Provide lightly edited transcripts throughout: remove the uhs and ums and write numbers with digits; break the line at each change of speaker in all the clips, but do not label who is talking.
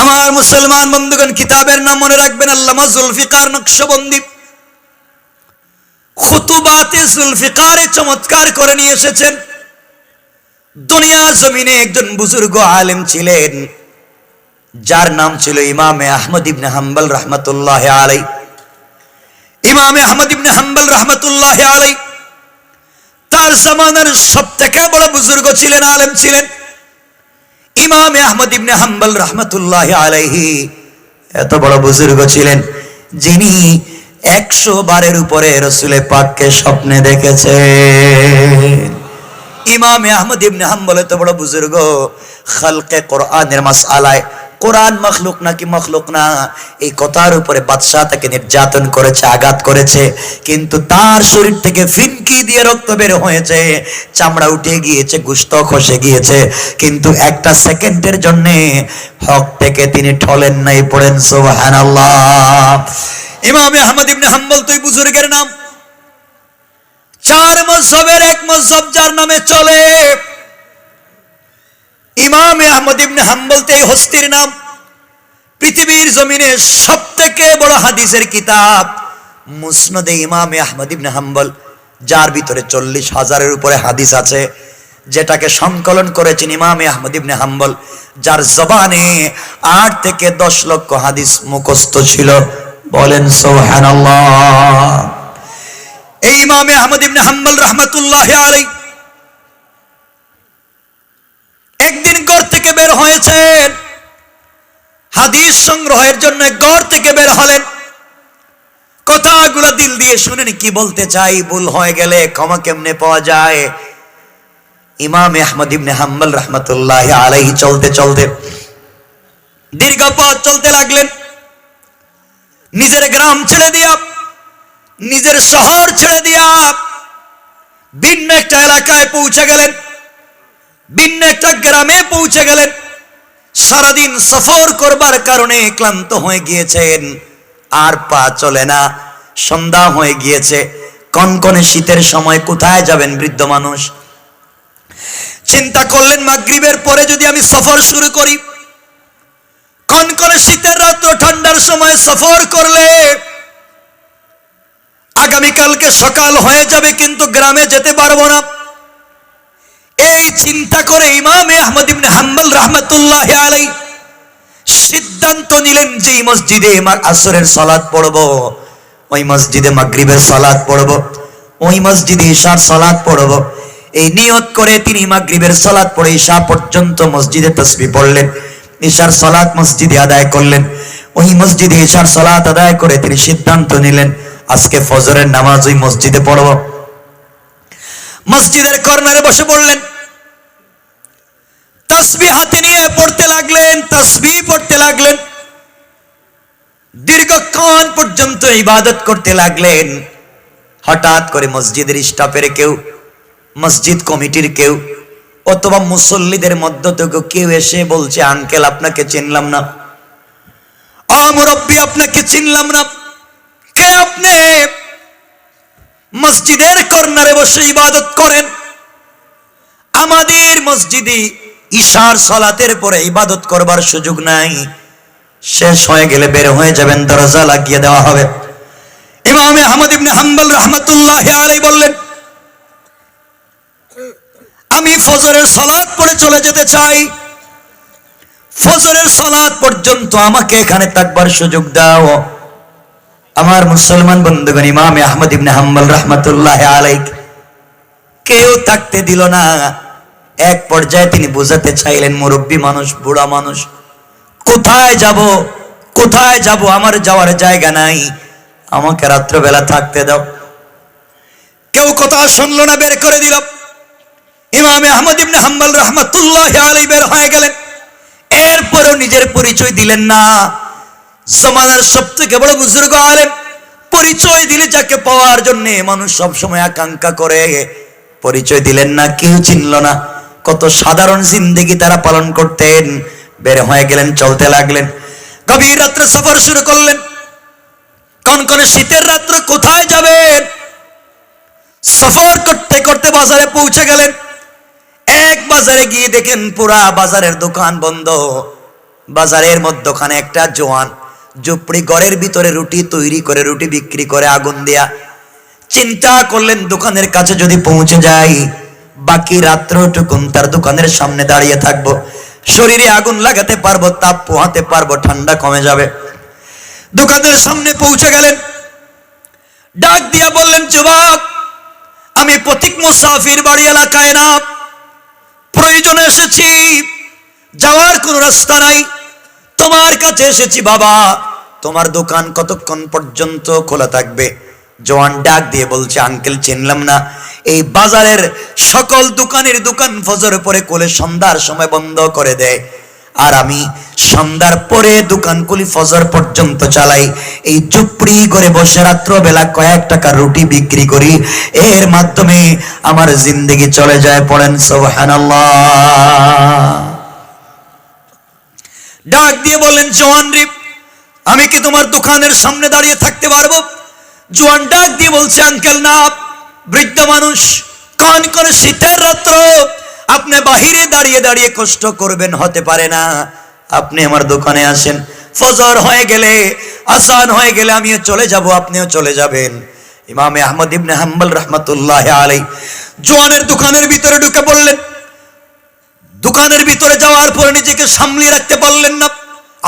আমার মুসলমান বন্ধুগণ, কিতাবের নাম মনে রাখবেন, আল্লামা জুলফিকার নকশবন্দি খুতুবাতে জুলফিকারে চমৎকার করে নিয়ে এসেছেন। দুনিয়া জমিনে একজন বুজুর্গ আলেম ছিলেন, যার নাম ছিল ইমামে আহমদ ইবনে হাম্বল রহমতুল্লাহ আলাই। ইমামে আহমদ ইবনে হাম্বল রহমতুল্লাহ আলাই তার জামানার সবথেকে বড় বুজুর্গ ছিলেন, আলেম ছিলেন। ইমামে আহমদ ইবনে হাম্বল রহমতুল্লাহ আলাইহি এত বড় বুজুর্গ ছিলেন, যিনি 100 বারের উপরে রাসূলে পাককে স্বপ্নে দেখেছেন। ইমামে আহমদ ইবনে হাম্বল এত বড় বুজুর্গ, খালকে কোরআনের মাসআলায় কোরআন মখলুক নাকি মখলুক না, এই কথার উপরে বাদশাহ তাকে নির্যাতন করেছে, আঘাত করেছে, কিন্তু তার শরীর থেকে ফিনকি দিয়ে রক্ত বের হয়েছে, চামড়া উঠে গিয়েছে, গোশত খসে গিয়েছে, কিন্তু একটা সেকেন্ডের জন্য হক থেকে তিনি ঠলেন নাই। পড়েন সুবহানাল্লাহ। ইমামে আহমদ ইবনে হাম্বল তো বুজুর্গের নাম। 4 মাযহাবের এক মাযহাব যার নামে চলে, ইমামে আহমদ ইবনে হাম্বল তো এই হস্তির নাম। পৃথিবীর জমিনে সবথেকে বড় হাদিসের কিতাব মুসনাদে ইমামে আহমদ ইবনে হাম্বল, যার ভিতরে 40,000-এর উপরে হাদিস আছে, যেটাকে সংকলন করেছেন ইমামে আহমদ ইবনে হাম্বল, যার জবানে 8 থেকে 10 লক্ষ হাদিস মুখস্থ ছিল। বলেন সুবহানাল্লাহ। এই ইমামে আহমদ ইবনে হাম্বল রহমতুল্লাহ আলাইহি একদিন ঘর থেকে বের হয়েছেন, হাদিস সংগ্রহের জন্য ঘর থেকে বের হলেন। কথাগুলো দিল দিয়ে শুনেন, কি বলতে চাই, ভুল হয়ে গেলে ক্ষমা কেমনে পাওয়া যায়। ইমামে আহমদ ইবনে হাম্বল রহমতুল্লাহ আলাইহি চলতে চলতে দীর্ঘ পথ চলতে লাগলেন। নিজের গ্রাম ছেড়ে দিয়া, নিজের শহর ছেড়ে দিয়া ভিন্ন একটা এলাকায় পৌঁছে গেলেন, ভিন্ন একটা গ্রামে পৌঁছে গেলেন। সারাদিন সফর করবার কারণে ক্লান্ত হয়ে গিয়েছেন, আর পা চলে না, সন্ধ্যা হয়ে গিয়েছে। কনকনে শীতের সময় কোথায় যাবেন বৃদ্ধ মানুষ? চিন্তা করলেন, মাগরিবের পরে যদি আমি সফর শুরু করি, কনকনে শীতের রাত, ঠান্ডার সময় সফর করলে আগামীকালকে সকাল হয়ে যাবে, কিন্তু গ্রামে যেতে পারবো না। এই চিন্তা করে ইমামে আহমদ ইবনে হাম্বল রহমতুল্লাহ আলাইহি সিদ্ধান্ত নিলেন যে এই মসজিদে আসরের সালাত পড়ব, ওই মসজিদে মাগরিবের সালাত পড়ব, ওই মসজিদে ইশার সালাত পড়ব। এই নিয়ত করে তিনি মাগরিবের সালাত পড়ে ইশা পর্যন্ত মসজিদে তাসবিহ পড়লেন, ইশার সালাত মসজিদে আদায় করলেন। ওই মসজিদে ইশার সালাত আদায় করে তিনি সিদ্ধান্ত নিলেন, আজকে ফজরের নামাজ ওই মসজিদে পড়ব। মসজিদের কর্নারে বসে পড়লেন, তাসবিহ হাতে নিয়ে পড়তে লাগলেন, তাসবিহ পড়তে লাগলেন, দীর্ঘক্ষণ পর্যন্ত ইবাদত করতে লাগলেন। হঠাৎ করে মসজিদের স্টাফের কেউ, মসজিদ কমিটির কেউ, অথবা মুসল্লিদের মধ্য থেকে কেউ এসে বলছে, আঙ্কেল আপনাকে চিনলাম না, মুরব্বি আপনাকে চিনলাম না, কে আপনি? মসজিদের কর্নারে বসে ইবাদত করেন, আমাদের মসজিদে ইশার সালাতের পরে ইবাদত করবার সুযোগ নাই, শেষ হয়ে গেলে বের হয়ে যাবেন, দরজা লাগিয়ে দেওয়া হবে। ইমামে আহমদ ইবনে হাম্বল রহমতুল্লাহ আলাইহি বললেন, আমি ফজরের সালাত পড়ে চলে যেতে চাই, ফজরের সালাত পর্যন্ত আমাকে এখানে থাকবার সুযোগ দাও। আমার মুসলমান বন্ধুগণ, ইমামে আহমদ ইবনে হাম্বল রহমতুল্লাহ আলাইহি কেউ থাকতে দিল না। এক পর্যায়ে তিনি বোঝাতে চাইলেন, মুরব্বী মানুষ, বুড়া মানুষ, কোথায় যাব, কোথায় যাব, আমার যাওয়ার জায়গা নাই, আমাকে রাত্রবেলা থাকতে দাও। কেউ কথা শুনলো না, বের করে দিল। ইমামে আহমদ ইবনে হাম্বল রহমতুল্লাহ আলাইহি বের হয়ে গেলেন। এরপরও নিজের পরিচয় দিলেন না। জমানার সবথেকে বড় বুজুর্গ আলেম, পরিচয় দিলে যাকে পাওয়ার জন্য মানুষ সবসময় আকাঙ্ক্ষা করে, পরিচয় দিলেন না, কেউ চিনল না। কত সাধারণ জিন্দেগি তারা পালন করতেন। বের হয়ে গেলেন, চলতে লাগলেন। গভীর রাত্রে সফর শুরু করলেন। কনকনে শীতের রাত্র, কোথায় যাবেন? সফর করতে করতে বাজারে পৌঁছে গেলেন। এক বাজারে গিয়ে দেখেন পুরা বাজারের দোকান বন্ধ, বাজারের মধ্যখানে একটা জোয়ান ঝুপড়ি ঘরের ভিতরে রুটি তৈরি করে, রুটি বিক্রি করে আগুন দিয়া। চিন্তা করলেন দোকানের কাছে যদি পৌঁছে যাই, বাকি রাত্রটুকুন তার দোকানের সামনে দাঁড়িয়ে থাকবো, শরীরে আগুন লাগাতে পারবো, তাপ পোহাতে পারবো, ঠান্ডা কমে যাবে। দোকানের সামনে পৌঁছে গেলেন, ডাক দিয়া বললেন, যুবক, আমি পথিক মুসাফির, বাড়ি এলাকায় না, প্রয়োজনে এসেছি, যাওয়ার কোনো রাস্তা নাই, তোমার কাছে এসেছি বাবা, তোমার দোকান কতক্ষণ পর্যন্ত খোলা থাকবে? জওয়ান ডাক দিয়ে বলছে, আঙ্কেল চিনলাম না, এই বাজারের সকল দোকানের দোকান ফজর পরে কোলে সন্ধ্যার সময় বন্ধ করে দেয়, আর আমি সন্ধ্যার পরে দোকান খুলি ফজর পর্যন্ত চালাই। এই চুপড়ি করে বসে রাত্রবেলা কয়েক টাকা রুটি বিক্রি করি, এর মাধ্যমে আমার জিন্দেগি চলে যায়। পড়েন সুবহানাল্লাহ। ডাক দিয়ে বললেন, জওয়ান রে, আমি কি তোমার দোকানের সামনে দাঁড়িয়ে থাকতে পারবো? জওয়ান ডাক দিয়ে বলছে, আঙ্কেল না, বৃদ্ধ মানুষ, কান করে শীতের রাত্র আপনি বাহিরে দাঁড়িয়ে দাঁড়িয়ে কষ্ট করবেন, হতে পারে না, আপনি আমার দোকানে আসেন, ফজর হয়ে গেলে, আসান হয়ে গেলে আমিও চলে যাব, আপনিও চলে যাবেন। ইমামে আহমদ ইবনে হাম্বল রাহমাতুল্লাহ আলাইহি জওয়ানের দোকানের ভিতরে ঢুকে বললেন, দোকানের ভিতরে যাওয়ার পরে নিজেকে সামলিয়ে রাখতে পারলেন না।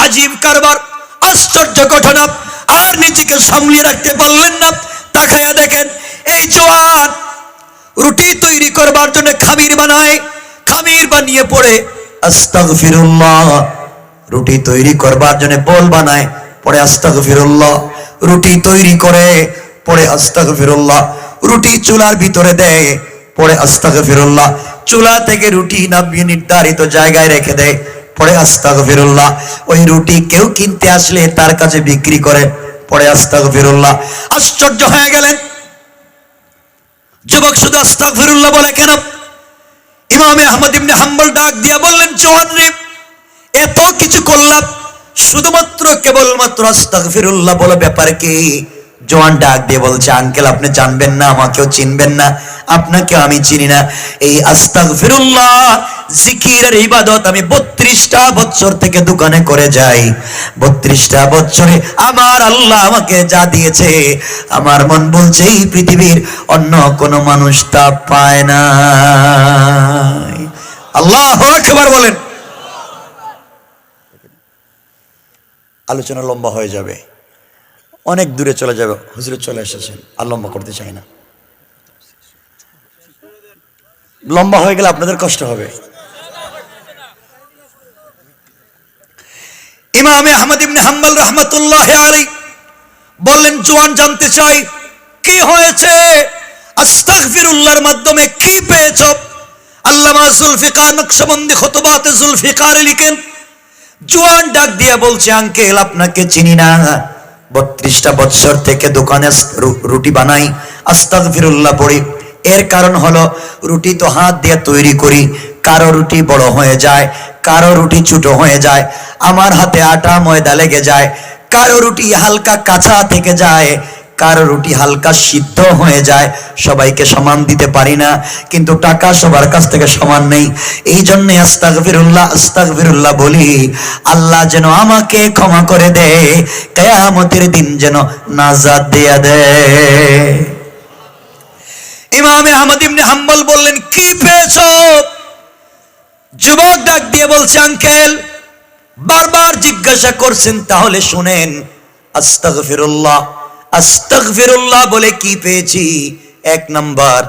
আজীব কারবার, আশ্চর্য ঘটনা, আর নিজেকে সামলিয়ে রাখতে পারলেন না। তাকায়া দেখেন, এই জওয়ান রুটি তৈরি করবার জন্য খামির বানায়, খামির বানিয়ে পড়ে আস্তাগফিরুল্লাহ, রুটি তৈরি করবার জন্য বল বানায়, পড়ে আস্তাগফিরুল্লাহ, রুটি তৈরি করে পড়ে আস্তাগফিরুল্লাহ, রুটি চুলার ভিতরে দেয়, পড়ে আস্তাগফিরুল্লাহ, চুলা থেকে রুটি নামিয়ে নির্ধারিত জায়গায় রেখে দেয়, পড়ে আস্তাগফিরুল্লাহ, ওই রুটি কেউ কিনতে আসলে তার কাছে বিক্রি করে, পড়ে আস্তাগফিরুল্লাহ। আশ্চর্য হয়ে গেলেন, যুবক শুধু আস্তাগফিরুল্লাহ বলে কেন? ইমামে আহমদ ইবনে হাম্বল ডাক দিয়া বললেন, জওয়ান রে, এত কিছু করলাম, শুধুমাত্র কেবলমাত্র আস্তাগফিরুল্লাহ বলে ব্যাপার কি? জওয়ান ডাক দিয়ে বলছে, আঙ্কেল আপনি জানবেন না, আমাকেও চিনবেন না, আপনাকেও আমি চিনি না, এই আস্তাগফিরুল্লাহ জিকিরের ইবাদত আমি 32টা বছর থেকে দোকানে করে যাই। 32টা বছরে আমার আল্লাহ আমাকে যা দিয়েছে, আমার মন বলছে এই পৃথিবীর অন্য কোন মানুষ তা পায় না। আল্লাহু আকবার বলেন। আলোচনা লম্বা হয়ে যাবে, অনেক দূরে চলে যাবে, হুজুর চলে এসেছেন, আর লম্বা করতে চাই না, লম্বা হয়ে গেলে আপনাদের কষ্ট হবে। ইমামে আহমদ ইবনে হাম্বল রাহমাতুল্লাহ আলাইহি বললেন, জওয়ান জানতে চাই কি হয়েছে, আস্তাগফিরুল্লাহর মাধ্যমে কি পেয়েছ? আল্লামা জুলফিকার নকশবন্দি খুতবাতে জুলফিকারে লিখেন, জওয়ান ডাক দিয়া বলছে, আঙ্কেল আপনাকে চিনি না, 32টা বছর থেকে দোকানে রুটি বানাই, আস্তাগফিরুল্লাহ পড়ি, এর কারণ হলো রুটি তো হাত দিয়ে তৈরি করি, কারো রুটি বড় হয়ে যায়, কারো রুটি ছোট হয়ে যায়, আমার হাতে আটা ময়দা লেগে যায়, কারো রুটি হালকা কাঁচা থেকে যায়, কারো রুটি হালকা সিদ্ধ হয়ে যায়, সবাইকে সমান দিতে পারি না, কিন্তু টাকা সবার কাছ থেকে সমান নেই, এই জন্য আস্তাগফিরুল্লাহ আস্তাগফিরুল্লাহ বলি, আল্লাহ যেন আমাকে ক্ষমা করে দেয়, কিয়ামতের দিন যেন নাজাত দিয়া দেয়। ইমামে আহমদ ইবনে হাম্বল বললেন, কি পেয়েছো? যুবক ডাক দিয়ে বলছে, আঙ্কেল বারবার জিজ্ঞাসা করছেন, তাহলে শুনেন, আস্তাগফিরুল্লাহ আস্তাগফিরুল্লাহ বলে কি পেয়েছি? এক নাম্বার,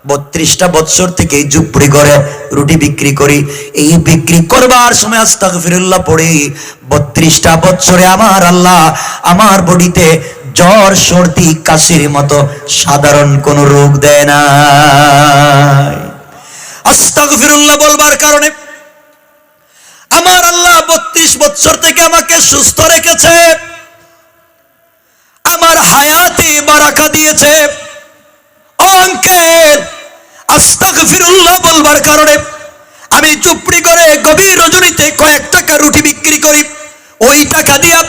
32টা বছর থেকে ঝুপড়ি করে রুটি বিক্রি করি, এই বিক্রি করবার সময় আস্তাগফিরুল্লাহ পড়ি, 32টা বছরে আমার আল্লাহ আমার বডিতে জ্বর সর্দি কাশির মতো সাধারণ কোন রোগ দেয় না। আস্তাগফিরুল্লাহ বলবার কারণে আমার আল্লাহ 32 বছর থেকে আমাকে সুস্থ রেখেছে, আমার হায়াতে বারাকা দিয়েছে। ও আঙ্কেল, আস্তাগফিরুল্লাহ বলবার কারণে আমি চুপড়ি করে গভীর রজনীতে কয়েক টাকা রুটি বিক্রি করি, ওই টাকা দিয়া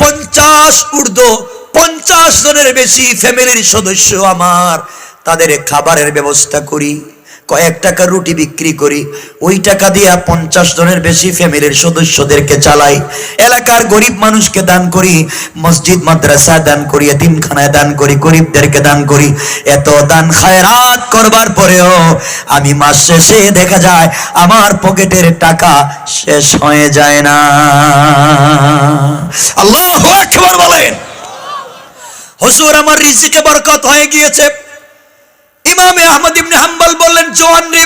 50 জনের বেশি ফ্যামিলির সদস্য আমার, তাদের খাবারের ব্যবস্থা করি, কয়েক টাকা রুটি বিক্রি করি, ওই টাকা দিয়ে 50 জনের বেশি ফ্যামিলির সদস্যদেরকে চালাই, এলাকার গরিব মানুষকে দান করি, মসজিদ মাদ্রাসা দান করি, এতিমখানায় দান করি, গরিবদেরকে দান করি। এত দান খায়রাত করবার পরেও আমি মাস শেষে দেখা যায় আমার পকেটের টাকা শেষ হয়ে যায় না। আল্লাহু আকবার বলেন। হুজুর আমার রিজিকে বরকত হয়ে গিয়েছে। ইমামে আহমদ ইবনে হাম্বল বললেন, জওয়ান রে,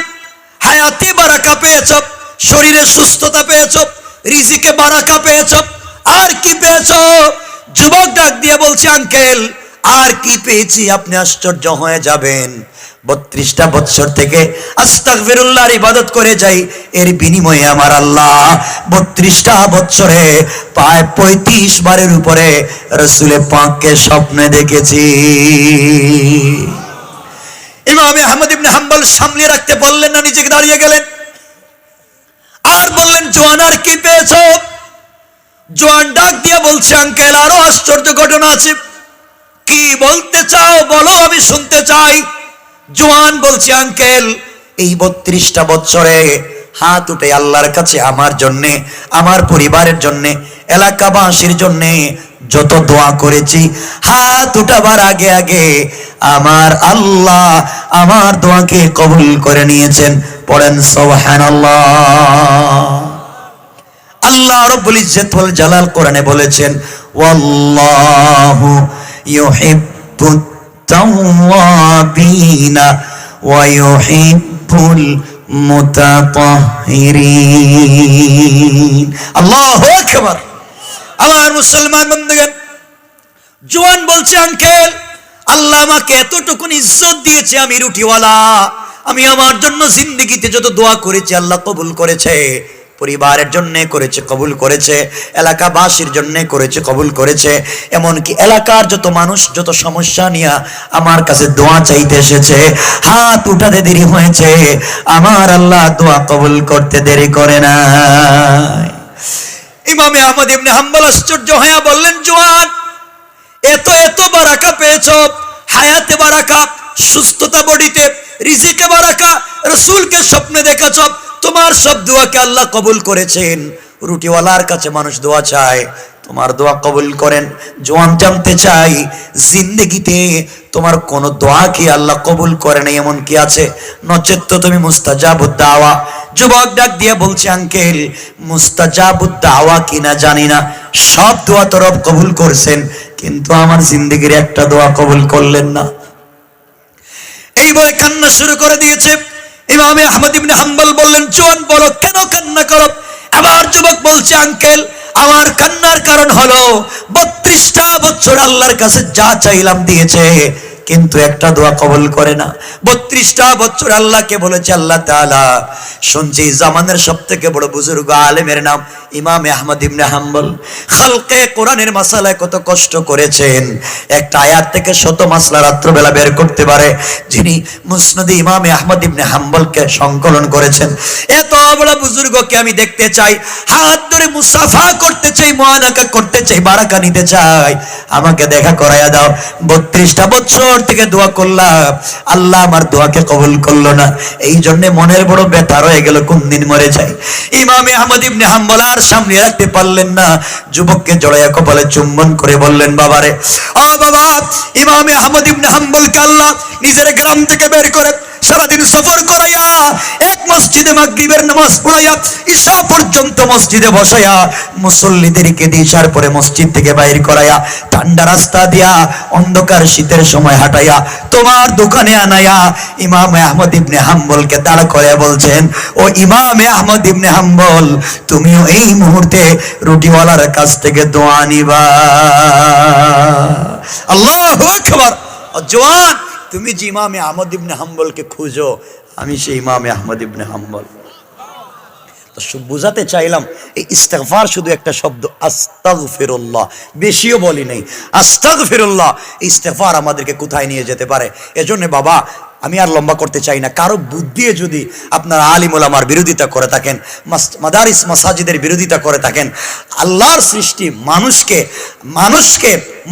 হায়াতে বারাকা পেয়েছ, শরীরে সুস্থতা পেয়েছ, রিজিকে বারাকা পেয়েছ, আর কি পেয়েছ? যুবক ডাক দিয়ে বলছে, আঙ্কেল আর কি পেয়েছি আপনি আশ্চর্য হয়ে যাবেন। 32টা বছর থেকে আস্তাগফিরুল্লাহর ইবাদত করে যাই, এর বিনিময়ে আমার আল্লাহ 32টা বছরে প্রায় 35 বারের উপরে রাসূলে পাককে স্বপ্নে দেখেছি। ইমামে আহমদ ইবনে হাম্বল সামনে রাখতে বললেন না, নিজেকে দাঁড়িয়ে গেলেন আর বললেন, জওয়ান আর কি পেয়েছ? জওয়ান ডাক দিয়ে বলছে, আঙ্কেল আরো আশ্চর্য ঘটনা আছে। কি বলতে চাও বলো, আমি শুনতে চাই। জওয়ান বলছে, আঙ্কেল এই 32টা বছরে হাত উঠে আল্লাহর কাছে আমার জন্য, আমার পরিবারের জন্য, এলাকাবাসীর জন্য যত দোয়া করেছি, হাত উঠাবার আগে আগে আমার আল্লাহ আমার দোয়াকে কবুল করে নিয়েছেন। পড়েন সুবহানাল্লাহ। আল্লাহ রাব্বুল ইজ্জত ওয়াল জালাল কোরআনে বলেছেন, ওয়াল্লাহু ইউহিব্বুত তাওয়াবিনা ওয়া ইউহিব্বুল মুতাতাহহিরিন। আল্লাহু আকবার। আমার মুসলমান বন্ধুগণ, জওয়ান বলছে, আঙ্কেল আল্লাহ আমাকে এতটুকুন ইজ্জত দিয়েছে, আমি রুটিওয়ালা, আমি আমার জন্য জিন্দেগিতে যত দোয়া করেছি আল্লাহ কবুল করেছে, পরিবারের জন্য করেছে কবুল করেছে, এলাকাবাসীর জন্য করেছে কবুল করেছে, এমনকি এলাকার যত মানুষ যত সমস্যা নিয়ে আমার কাছে দোয়া চাইতে এসেছে, হাত উঠাতে দেরি হয়েছে, আমার আল্লাহ দোয়া কবুল করতে দেরি করে না। ইমামে আহমদ ইবনে হাম্বল আশ্চর্য হয়ে বললেন, জওয়ান এত এত বারাকা পেয়েছ, হায়াতে বারাকা, সুস্থতা বডিতে, রিজিকে বারাকা, রাসূলকে স্বপ্নে দেখেছ, তোমার সব দোয়াকে আল্লাহ কবুল করেছেন। রুটিওয়ালার কাছে মানুষ দোয়া চায়, তোমার দোয়া কবুল করেন। জওয়ান জানতে চাই, জিন্দেগিতে তোমার কোন দোয়া কি আল্লাহ কবুল করে নাই এমন কি আছে? নচেত তো তুমি মুস্তাজাবুদ দাওয়া। যুবক ডাক দিয়ে বলছে, আঙ্কেল মুস্তাজাবুদ দাওয়া কিনা জানি না, সব দোয়া তো রব কবুল করছেন, কিন্তু আমার জিন্দেগির একটা দোয়া কবুল করলেন না। এই বলে কান্না শুরু করে দিয়েছে। ইমামে আহমদ ইবনে হাম্বল বললেন, জওয়ান বলো কেন কান্না করো? আবার যুবক বলছে, আঙ্কেল আমার কান্নার কারণ হলো 32টা বছর আল্লাহর কাছে যা চাইলাম দিয়েছে, কিন্তু একটা দোয়া কবুল করে না। 32টা বছর আল্লাহকে বলেছে, আল্লাহ তাআলা শুনছি জামানের সবথেকে বড় বুজুর্গ আলেমের নাম ইমামে আহমদ ইবনে হাম্বল, খালকে কোরআনের মাসালায় কত কষ্ট করেছেন, একটা আয়াত থেকে শত মাসলা রাত্রবেলা বের করতে পারে, যিনি মুসনাদে ইমামে আহমদ ইবনে হাম্বলকে সংকলন করেছেন। এত বড় বুজুর্গকে আমি দেখতে চাই, হাত ধরে মুসাফা করতে চাই, মুআনাকা করতে চাই, বারাকা নিতে চাই, আমাকে দেখা করাইয়া দাও। 32টা বছর থেকে দোয়া করলাম, আল্লাহ আমার দোয়াকে কবুল করলো না, এই জন্য মনের বড় ব্যথা রয়ে গেল, কোন দিন মরে যাই। ইমামে আহমদ ইবনে হাম্বল আর সামনে রাখতে পারলেন না, যুবককে জড়াইয়া কপালে চুম্বন করে বললেন, বাবারে, ও বাবা। ইমামে আহমদ ইবনে হাম্বলকে আল্লাহ নিজের গ্রাম থেকে বের করে সারাদিন সফর করাইয়া এক মসজিদে মাগরিবের নামাজ পড়াইয়া ঈশা পর্যন্ত মসজিদে বসাইয়া মুসল্লিদেরকে দিশার পরে মসজিদ থেকে বাইর করাইয়া ঠান্ডা রাস্তা দিয়া অন্ধকার শীতের সময় হাঁটাইয়া তোমার দোকানে আনাইয়া ইমামে আহমদ ইবনে হাম্বলকে দাঁড় করে বলছেন, ও ইমামে আহমদ ইবনে হাম্বল, তুমিও এই মুহূর্তে রুটিওয়ালার কাছ থেকে দোয়া নিবা। আল্লাহু আকবার। জওয়ান, তুমি যে ইমামে আহমদ ইবনে হাম্বলকে খুঁজো, আমি সেই ইমামে আহমদ ইবনে হাম্বল। তো বুঝাতে চাইলাম, এই ইস্তেগফার শুধু একটা শব্দ, আস্তাগফিরুল্লাহ, বেশিও বলি নাই, আস্তাগফিরুল্লাহ। ইস্তেগফার আমাদেরকে কোথায় নিয়ে যেতে পারে। এজন্য বাবা, আমি আর লম্বা করতে চাই না। কারো বুদ্ধি যদি আপনার আলিম ওলামার বিরোধিতা করে থাকেন, মাদারিস মাসাজিদের বিরোধিতা করে থাকেন, আল্লাহর সৃষ্টি মানুষকে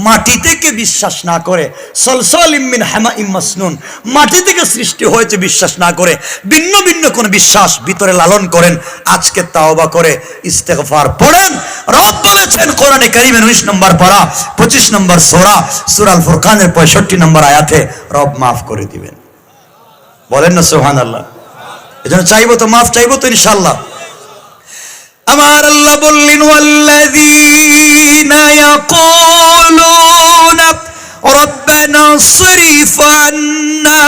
মাটি থেকে বিশ্বাস না করে, সলসলিম মিন হামাইম মাসনুন, মাটি থেকে সৃষ্টি হয়েছে বিশ্বাস না করে ভিন্ন ভিন্ন কোন বিশ্বাস ভিতরে লালন করেন, আজকে তাওবা করে ইস্তেগফার পড়েন। রব বলেছেন কোরআনে কারীমের 19 নম্বর পারা 25 নম্বর সূরা সূরাল ফুরকানের 65 নম্বর আয়াতে রব মাফ করে দিবেন। বলেন না সুবহানাল্লাহ। এজন্য চাইবো তো, মাফ চাইবো তো ইনশাআল্লাহ। আমার আল্লাহ বললেন ওয়াল্লাযীনা ইয়াকুলুনা রব্বানা সরিফ আন্না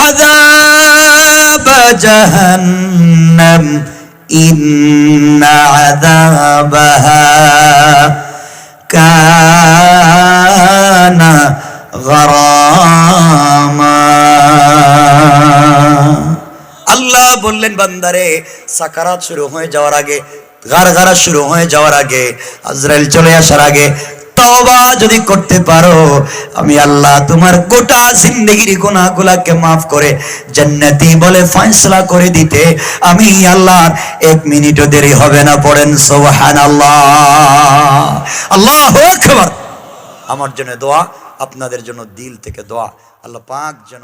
আযাব জাহান্নাম ইন্না আযাবাহা কানা গারামা। আল্লাহ বললেন বান্দারে, সাকারাত শুরু হয়ে যাওয়ার আগে, গারগারা শুরু হয়ে যাওয়ার আগে, আজরাইল চলে আসার আগে তওবা যদি করতে পারো, আমি আল্লাহ তোমার গোটা জিন্দেগির গুনাহগুলোকে মাফ করে জান্নাতি বলে ফয়সালা করে দিতে আমি আল্লাহর 1 মিনিটও দেরি হবে না। পড়েন সুবহানাল্লাহ, আল্লাহু আকবার। আমার জন্য দোয়া, আপনাদের জন্য দিল থেকে দোয়া, আল্লাহ পাক যেন